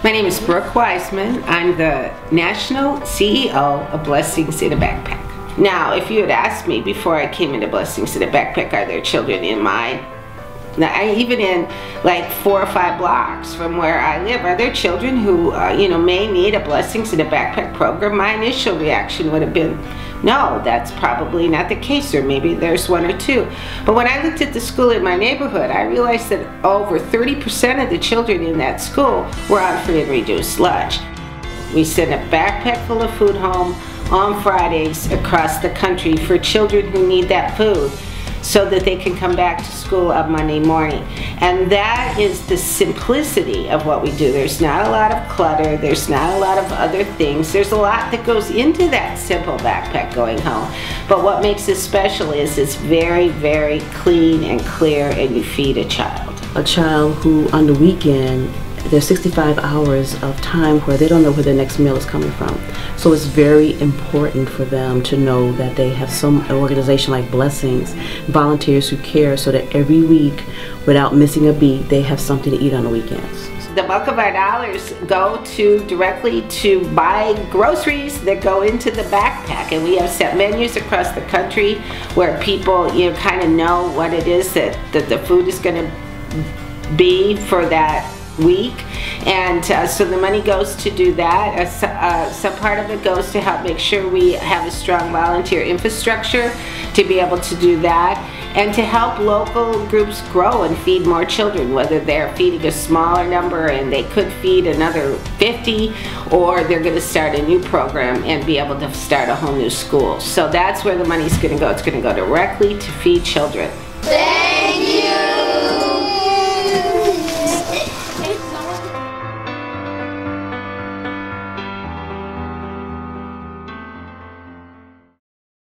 My name is Brooke Wiseman. I'm the National CEO of Blessings in a Backpack. Now, if you had asked me before I came into Blessings in a Backpack, are there children in my, even in like 4 or 5 blocks from where I live, are there children who may need a Blessings in a Backpack program? My initial reaction would have been, no, that's probably not the case, or maybe there's 1 or 2. But when I looked at the school in my neighborhood, I realized that over 30% of the children in that school were on free and reduced lunch. We send a backpack full of food home on Fridays across the country for children who need that food, so that they can come back to school on Monday morning. And that is the simplicity of what we do. There's not a lot of clutter, there's not a lot of other things. There's a lot that goes into that simple backpack going home. But what makes it special is it's very, very clean and clear, and you feed a child. A child who on the weekend, there's 65 hours of time where they don't know where their next meal is coming from. So it's very important for them to know that they have an organization like Blessings, volunteers who care, so that every week, without missing a beat, they have something to eat on the weekends. The bulk of our dollars go directly to buy groceries that go into the backpack, and we have set menus across the country where people kind of know what it is that the food is going to be for that week, and so the money goes to do that. Some part of it goes to help make sure we have a strong volunteer infrastructure to be able to do that, and to help local groups grow and feed more children, whether they're feeding a smaller number and they could feed another 50, or they're going to start a new program and be able to start a whole new school. So that's where the money's going to go. It's going to go directly to feed children.